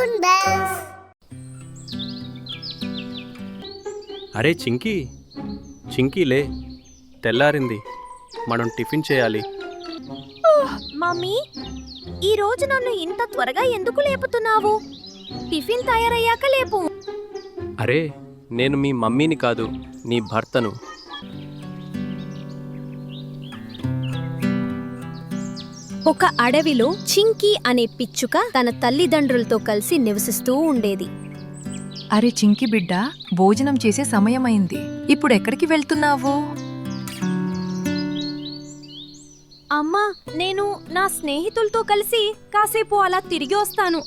Fun Bells. అరే చింకీ, చింకీలే, తెల్లారింది, మనం టిఫిన్ చేయాలి. మమ్మీ, ఈరోజు నన్ను ఇంత త్వరగా ఎందుకు లేపుతున్నావు? టిఫిన్ తయారయ్యాక లేపు. అరే, నేను మీ మమ్మీని కాదు, నీ భర్తను. ఒక అడవిలో చింకీ అనే పిచ్చుక తన తల్లిదండ్రులతో కలిసి నివసిస్తూ ఉండేది. అరే చింకి బిడ్డ, భోజనం చేసే సమయమైంది. ఇప్పుడు ఎక్కడికి వెళ్తున్నావు? అమ్మా, నేను నా స్నేహితులతో కలిసి కాసేపు అలా తిరిగి వస్తాను.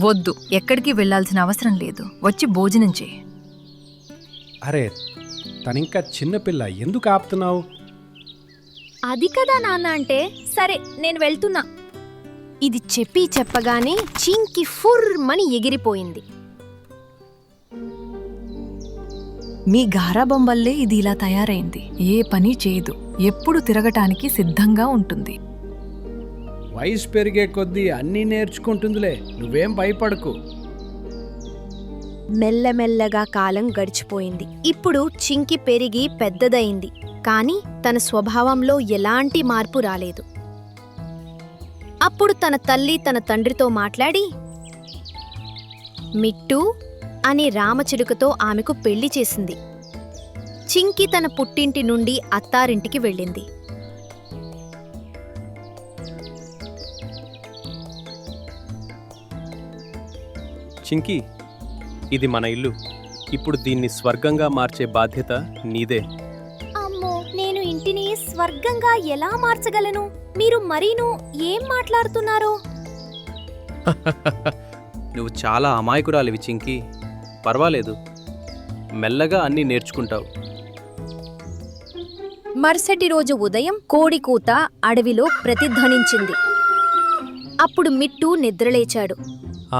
వద్దు, ఎక్కడికి వెళ్లాల్సిన అవసరం లేదు. వచ్చి భోజనం చేయి. అరే, తనింకా చిన్నపిల్ల, ఎందుకు ఆపుతున్నావు? అది కదా నాన్న అంటే. సరే, నేను వెళ్తున్నా. ఇది చెప్పగానే చింకీ ఫుర్మని ఎగిరిపోయింది. మీ గారాబం వల్లే ఇది ఇలా తయారైంది. ఏ పని చేయదు, ఎప్పుడు తిరగటానికి సిద్ధంగా ఉంటుంది. వయసు పెరిగే కొద్దీ అన్నీ నేర్చుకుంటుందిలే, నువ్వేం భయపడకు. మెల్లమెల్లగా కాలం గడిచిపోయింది. ఇప్పుడు చింకీ పెరిగి పెద్దదయింది, కాని తన స్వభావంలో ఎలాంటి మార్పు రాలేదు. అప్పుడు తన తల్లి తన తండ్రితో మాట్లాడి మిట్టు అనే రామచిలుకతో ఆమెకు పెళ్లి చేసింది. చింకీ తన పుట్టింటి నుండి అత్తారింటికి వెళ్ళింది. చింకీ, ఇది మన ఇల్లు. ఇప్పుడు దీన్ని స్వర్గంగా మార్చే బాధ్యత నీదే. అమ్మో, నేను ఇంటిని స్వర్గంగా ఎలా మార్చగలను? మీరు మరీను ఏం మాట్లాడుతున్నారో? నువ్వు చాలా అమాయకురాలివి చింకీ. పర్వాలేదు, మెల్లగా అన్నీ నేర్చుకుంటావు. మరుసటి రోజు ఉదయం కోడి కూత అడవిలో ప్రతిధ్వనించింది. అప్పుడు మిట్టు నిద్రలేచాడు.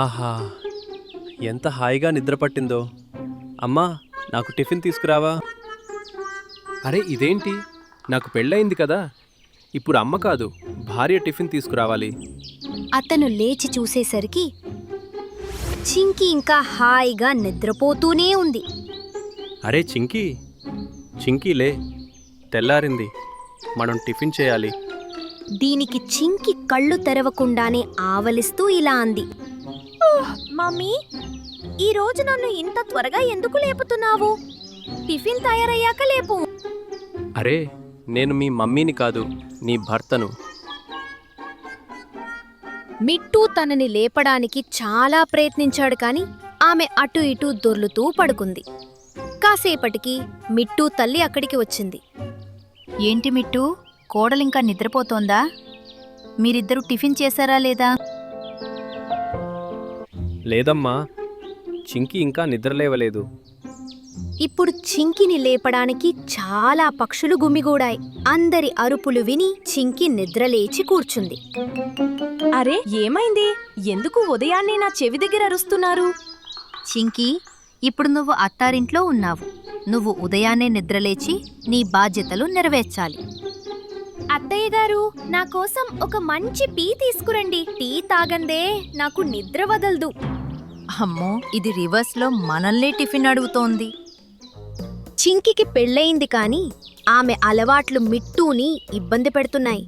ఆహా, ఎంత హాయిగా నిద్రపట్టిందో. అమ్మా, నాకు టిఫిన్ తీసుకురావా? అరే ఇదేంటి, నాకు పెళ్ళయింది కదా, ఇప్పుడు అమ్మ కాదు భార్య టిఫిన్ తీసుకురావాలి. అతను లేచి చూసేసరికి చింకీ ఇంకా హాయిగా నిద్రపోతూనే ఉంది. అరే చింకీ, చింకీలే, తెల్లారింది, మనం టిఫిన్ చేయాలి. దీనికి చింకీ కళ్ళు తెరవకుండానే ఆవలిస్తూ ఇలా అంది. మమ్మీ, ఈరోజు నన్ను ఇంత త్వరగా ఎందుకు లేపుతున్నావు? టిఫిన్ తయారయ్యాక లేపు. అరే, నేను మీ మమ్మీని కాదు, నీ భర్తను. మిట్టు తనని లేపడానికి చాలా ప్రయత్నించాడు, కాని ఆమె అటు ఇటు దొర్లుతూ పడుకుంది. కాసేపటికి మిట్టు తల్లి అక్కడికి వచ్చింది. ఏంటి మిట్టు, కోడలింకా నిద్రపోతోందా? మీరిద్దరూ టిఫిన్ చేశారా లేదా? లేదమ్మా, చింకీ ఇంకా నిద్రలేవలేదు. ఇప్పుడు చింకిని లేపడానికి చాలా పక్షులు గుమిగూడాయి. అందరి అరుపులు విని చింకి నిద్రలేచి కూర్చుంది. అరే, ఏమైంది? ఎందుకు ఉదయాన్నే నా చెవి దగ్గర అరుస్తున్నారు? చింకీ, ఇప్పుడు నువ్వు అత్తారింట్లో ఉన్నావు. నువ్వు ఉదయాన్నే నిద్రలేచి నీ బాధ్యతలు నెరవేర్చాలి. అత్తయ్య గారు, నా కోసం ఒక మంచి టీ తీసుకురండి. టీ తాగందే నాకు నిద్ర వదలదు. అమ్మో, ఇది రివర్స్లో మనల్నే టిఫిన్ అడుగుతోంది. చింకికి పెళ్ళయింది, కాని ఆమె అలవాట్లు మిట్టూని ఇబ్బంది పెడుతున్నాయి.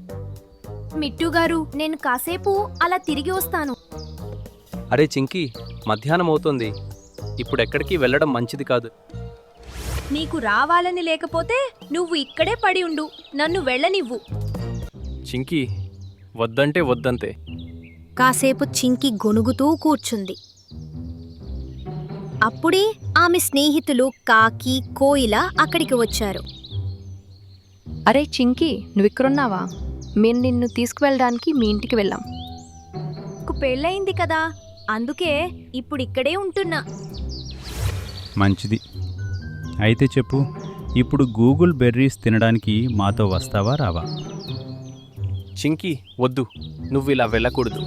మిట్టుగారు, నేను కాసేపు అలా తిరిగి వస్తాను. అరే చింకీ, మధ్యాహ్నం అవుతోంది, ఇప్పుడెక్కడికి వెళ్ళడం మంచిది కాదు. నీకు రావాలని లేకపోతే నువ్వు ఇక్కడే పడి ఉండు, నన్ను వెళ్ళనివ్వు. చింకీ, వద్దంటే వద్దంతే. కాసేపు చింకి గొణుగుతూ కూర్చుంది. అప్పుడే ఆమె స్నేహితులు కాకి, కోయిల అక్కడికి వచ్చారు. అరే చింకీ, నువ్విక్కడున్నావా? మేము నిన్ను తీసుకువెళ్ళడానికి మీ ఇంటికి వెళ్ళాం. నాకు పెళ్ళయింది కదా, అందుకే ఇప్పుడిక్కడే ఉంటున్నా. మంచిది, అయితే చెప్పు, ఇప్పుడు గూగుల్ బెర్రీస్ తినడానికి మాతో వస్తావా రావా? చింకీ, వద్దు, నువ్వు ఇలా వెళ్ళకూడదు.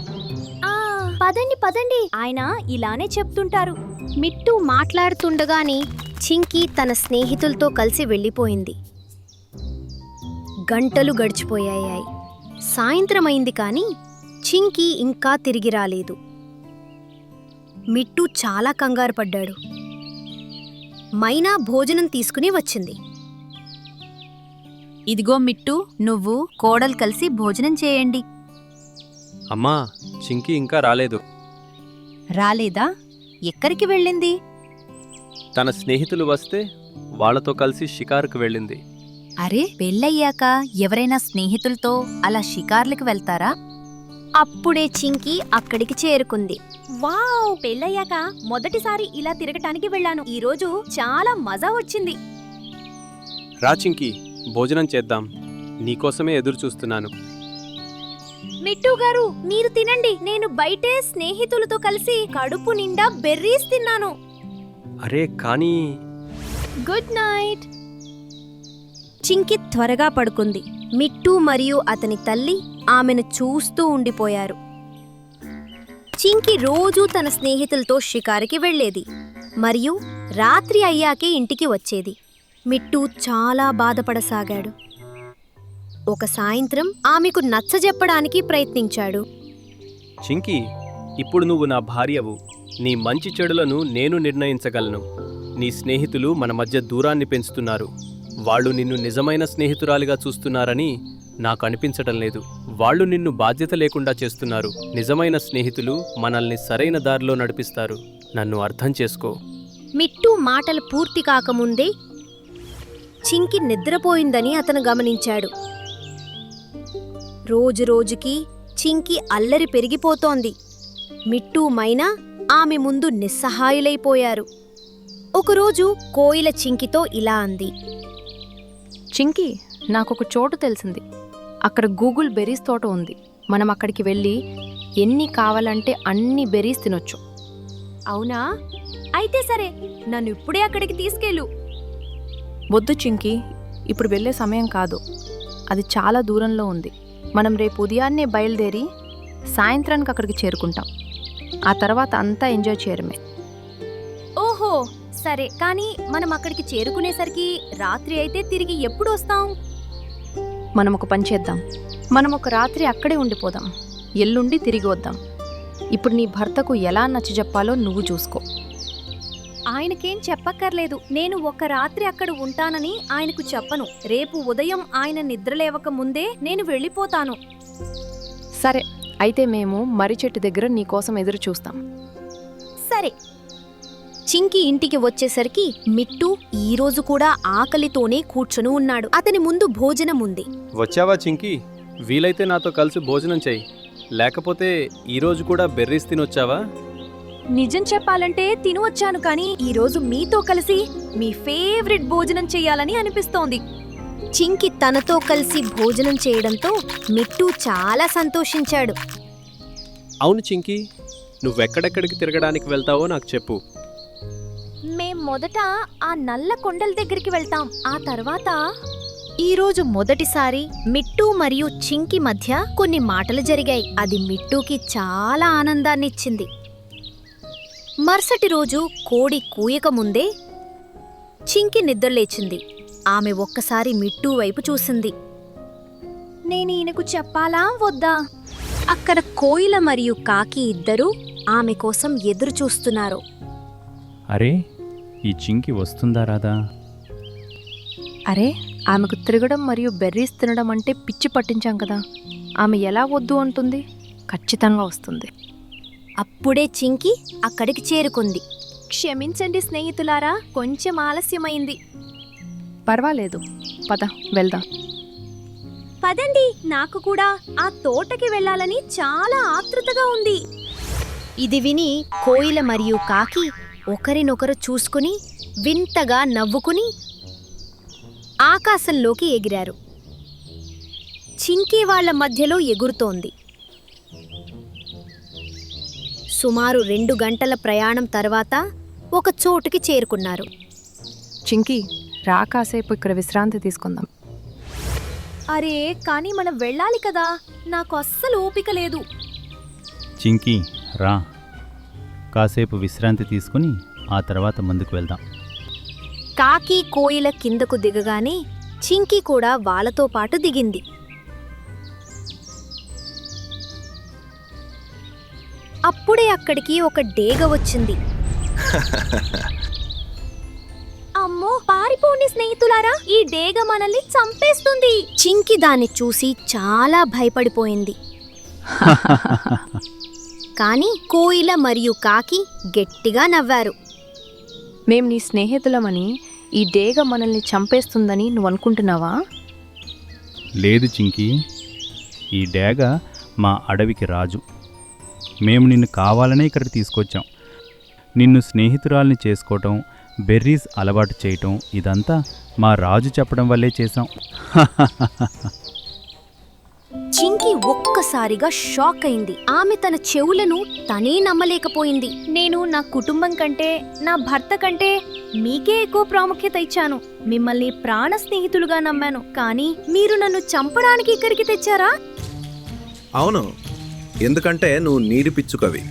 పదండి పదండి, ఆయన ఇలానే చెప్తుంటారు. మిట్టు మాట్లాడుతుండగానే చింకీ తన స్నేహితులతో కలిసి వెళ్ళిపోయింది. గంటలు గడిచిపోయాయి. సాయంత్రమైంది, కాని చింకీ ఇంకా తిరిగి రాలేదు. మిట్టు చాలా కంగారు పడ్డాడు. మైనా భోజనం తీసుకుని వచ్చింది. ఇదిగో మిట్టు, నువ్వు కోడలు కలిసి భోజనం చేయండి. అమ్మా, చింకీ ఇంకా రాలేదు. రాలేదా? ఎక్కడికి వెళ్ళింది? తన స్నేహితులు వస్తే వాళ్ళతో కలిసి షికారుకు వెళ్ళింది. అరే, పెళ్ళయ్యాక ఎవరైనా స్నేహితులతో అలా షికార్లకు వెళ్తారా? అప్పుడే చింకీ అక్కడికి చేరుకుంది. వావ్, పెళ్ళయ్యాక మొదటిసారి ఇలా తిరగటానికి వెళ్ళాను. ఈరోజు చాలా మజా వచ్చింది. రా చింకీ, భోజనం చేద్దాం. నీకోసమే ఎదురు చూస్తున్నాను. మిట్టు గారు, మీరు తినండి. నేను బయటే స్నేహితులతో కలిసి కడుపు నిండా బెర్రీస్ తిన్నాను. అరే కానీ గుడ్ నైట్. చింకి త్వరగా పడుకుంది. మిట్టు మరియు అతని తల్లి ఆమెను చూస్తూ ఉండిపోయారు. చింకి రోజూ తన స్నేహితులతో షికారుకి వెళ్ళేది మరియు రాత్రి అయ్యాకే ఇంటికి వచ్చేది. మిట్టు చాలా బాధపడసాగాడు. ఒక సాయంత్రం ఆమెకు నచ్చజెప్పడానికి ప్రయత్నించాడు. చింకీ, ఇప్పుడు నువ్వు నా భార్యవు. నీ మంచి చెడులను నేను నిర్ణయించగలను. నీ స్నేహితులు మన మధ్య దూరాన్ని పెంచుతున్నారు. వాళ్ళు నిన్ను నిజమైన స్నేహితురాలిగా చూస్తున్నారని నాకు అనిపించటం లేదు. వాళ్ళు నిన్ను బాధ్యత లేకుండా చేస్తున్నారు. నిజమైన స్నేహితులు మనల్ని సరైన దారిలో నడిపిస్తారు. నన్ను అర్థం చేసుకో. మిట్టు మాటలు పూర్తి కాకముందే చింకి నిద్రపోయిందని అతను గమనించాడు. రోజురోజుకి చింకి అల్లరి పెరిగిపోతోంది. మిట్టు మైనా ఆమె ముందు నిస్సహాయులైపోయారు. ఒకరోజు కోయిల చింకితో ఇలా అంది. చింకీ, నాకొక చోటు తెలిసింది. అక్కడ గూగుల్ బెర్రీస్ తోట ఉంది. మనం అక్కడికి వెళ్ళి ఎన్ని కావాలంటే అన్ని బెర్రీస్ తినొచ్చు. అవునా? అయితే సరే, నన్ను ఇప్పుడే అక్కడికి తీసుకెళ్ళు. వద్దు చింకీ, ఇప్పుడు వెళ్ళే సమయం కాదు. అది చాలా దూరంలో ఉంది. మనం రేపు ఉదయాన్నే బయలుదేరి సాయంత్రానికి అక్కడికి చేరుకుంటాం. ఆ తర్వాత అంతా ఎంజాయ్ చేయడమే. ఓహో, సరే. కానీ మనం అక్కడికి చేరుకునేసరికి రాత్రి అయితే తిరిగి ఎప్పుడు వస్తాం? మనం ఒక పని చేద్దాం. మనం ఒక రాత్రి అక్కడే ఉండిపోదాం. ఎల్లుండి తిరిగి వద్దాం. ఇప్పుడు నీ భర్తకు ఎలా నచ్చజెప్పాలో నువ్వు చూసుకో. ఆయనకేం చెప్పక్కర్లేదు. నేను ఒక రాత్రి అక్కడ ఉంటానని ఆయనకు చెప్పను. రేపు ఉదయం ఆయన నిద్రలేవక ముందే నేను వెళ్ళిపోతాను. సరే, అయితే మేము మర్రి చెట్టు దగ్గర నీకోసం ఎదురు చూస్తాం. సరే. చింకి ఇంటికి వచ్చేసరికి మిట్టు ఈరోజు కూడా ఆకలితోనే కూర్చుని ఉన్నాడు. అతని ముందు భోజనం ఉంది. వచ్చావా చింకీ? వీలైతే నాతో కలిసి భోజనం చెయ్యి. లేకపోతే ఈరోజు కూడా బెర్రీస్ తినొచ్చావా? నిజం చెప్పాలంటే తిని వచ్చాను, కానీ ఈరోజు మీతో కలిసి మీ ఫేవరెట్ భోజనం చెయ్యాలని అనిపిస్తోంది. చింకి తనతో కలిసి భోజనం చేయడంతో మిట్టు చాలా సంతోషించాడు. అవును చింకీ, నువ్వెక్కడెక్కడికి తిరగడానికి వెళ్తావో నాకు చెప్పు. మేం మొదట ఆ నల్ల కొండల దగ్గరికి వెళ్తాం. ఆ తర్వాత ఈరోజు మొదటిసారి మిట్టు మరియు చింకి మధ్య కొన్ని మాటలు జరిగాయి. అది మిట్టుకి చాలా ఆనందాన్నిచ్చింది. మరుసటి రోజు కోడి కూయక ముందే చింకి నిద్రలేచింది. ఆమె ఒక్కసారి మిట్టు వైపు చూసింది. నేను ఈయనకు చెప్పాలా వద్దా? అక్కడ కోయిల మరియు కాకి ఇద్దరూ ఆమె కోసం ఎదురు చూస్తున్నారు. అరే, ఈ చింకి వస్తుందా రాదా? అరే, ఆమెకు తిరగడం మరియు బెర్రీస్ తినడం అంటే పిచ్చి పట్టించాం కదా. ఆమె ఎలా వద్దు అంటుంది? ఖచ్చితంగా వస్తుంది. అప్పుడే చింకి అక్కడికి చేరుకుంది. క్షమించండి స్నేహితులారా, కొంచెం ఆలస్యమైంది. పర్వాలేదు, పద వెళ్దాం. పదండి, నాకు కూడా ఆ తోటకి వెళ్ళాలని చాలా ఆతృతగా ఉంది. ఇది విని కోయిల మరియు కాకి ఒకరినొకరు చూసుకుని వింతగా నవ్వుకుని ఆకాశంలోకి ఎగిరారు. చింకీ వాళ్ల మధ్యలో ఎగురుతోంది. సుమారు 2 గంటల ప్రయాణం తర్వాత ఒక చోటుకి చేరుకున్నారు. చింకీ, రా, కాసేపు ఇక్కడ విశ్రాంతి తీసుకుందాం. అరే, కానీ మనం వెళ్ళాలి కదా. నాకు అస్సలు ఓపిక లేదు. చింకీ, రా, కాసేపు విశ్రాంతి తీసుకుని ఆ తర్వాత ముందుకు వెళ్దాం. కాకి కోయిల కిందకు దిగగానే చింకీ కూడా వాళ్ళతో పాటు దిగింది. అప్పుడే అక్కడికి ఒక డేగ వచ్చింది. అమ్మో, పారిపోండి స్నేహితులారా, ఈ డేగ మనల్ని చంపేస్తుంది. చింకి దాన్ని చూసి చాలా భయపడిపోయింది. కాని కోయిల మరియు కాకి గట్టిగా నవ్వారు. మేం నీ స్నేహితులమని ఈ డేగ మనల్ని చంపేస్తుందని నువ్వు అనుకుంటున్నావా? లేదు చింకీ, ఈ డేగ మా అడవికి రాజు. మేము నిన్ను కావాలనే ఇక్కడికి తీసుకొచ్చాం. నిన్ను స్నేహితురాల్ని చేసుకోవటం, బెర్రీస్ అలవాటు చేయటం ఇదంతా మా రాజు చెప్పడం వల్లే చేశాం. చింకి ఒక్కసారిగా షాక్ అయింది. ఆమె తన చెవులను తనే నమ్మలేకపోయింది. నేను నా కుటుంబం కంటే, నా భర్త కంటే మీకే ఎక్కువ ప్రాముఖ్యత ఇచ్చాను. మిమ్మల్ని ప్రాణ స్నేహితులుగా నమ్మాను, కానీ మీరు నన్ను చంపడానికి ఇక్కడికి తెచ్చారా? అవును, ఎందుకంటే నువ్వు నీటి పిచ్చుకవి.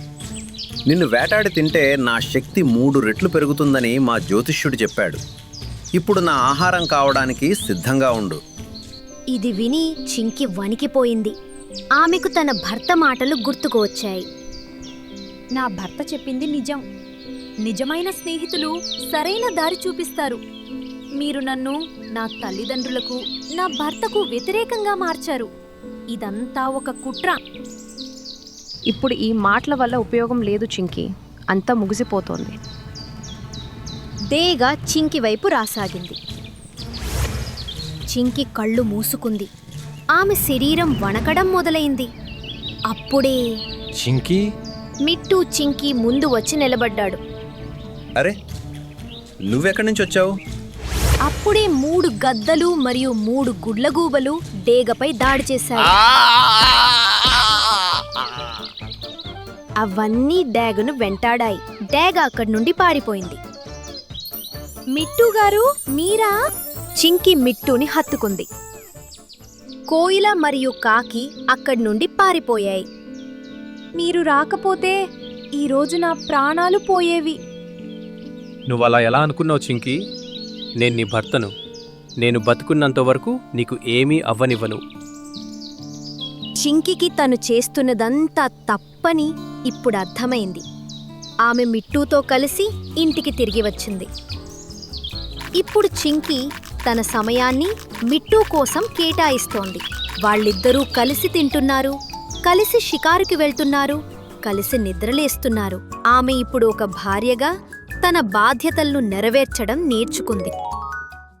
నిన్ను వేటాడి తింటే నా శక్తి 3 రెట్లు పెరుగుతుందని మా జ్యోతిష్యుడు చెప్పాడు. ఇప్పుడు నా ఆహారం కావడానికి సిద్ధంగా ఉండు. ఇది విని చింకి వణికిపోయింది. ఆమెకు తన భర్త మాటలు గుర్తుకు వచ్చాయి. నా భర్త చెప్పింది నిజం. నిజమైన స్నేహితులు సరైన దారి చూపిస్తారు. మీరు నన్ను నా తల్లిదండ్రులకు, నా భర్తకు వ్యతిరేకంగా మార్చారు. ఇదంతా ఒక కుట్ర. ఇప్పుడు ఈ మాటల వల్ల ఉపయోగం లేదు చింకి, అంతా ముగిసిపోతోంది. డేగ చింకి వైపు రాసాగింది. చింకి కళ్ళు మూసుకుంది. ఆమె శరీరం వణకడం మొదలైంది. అప్పుడే చింకీ, మిట్టు చింకి ముందు వచ్చి నిలబడ్డాడు. అరే, నువ్వెక్కడి నుంచి వచ్చావు? అప్పుడే 3 గద్దలు మరియు 3 గుడ్లగూబలు డేగపై దాడి చేశాయి. అవన్నీ డేగను వెంటాడాయి. డేగ అక్కడి నుండి పారిపోయింది. మిట్టు గారు, మీరా? చింకి మిట్టుని హత్తుకుంది. కోయిల మరియు కాకి అక్కడి నుండి పారిపోయాయి. మీరు రాకపోతే ఈరోజు నా ప్రాణాలు పోయేవి. నువ్వలా ఎలా అనుకున్నావు చింకీ? నేను నీ భర్తను. నేను బతుకున్నంత వరకు నీకు ఏమీ అవ్వనివ్వను. చింకికి తను చేస్తున్నదంతా తప్పని ఇప్పుడు అర్థమైంది. ఆమె మిట్టుతో కలిసి ఇంటికి తిరిగి వచ్చింది. ఇప్పుడు చింకి తన సమయాన్ని మిట్టు కోసం కేటాయిస్తోంది. వాళ్ళిద్దరూ కలిసి తింటున్నారు, కలిసి షికారుకి వెళ్తున్నారు, కలిసి నిద్రలేస్తున్నారు. ఆమె ఇప్పుడు ఒక భార్యగా తన బాధ్యతలను నెరవేర్చడం నేర్చుకుంది.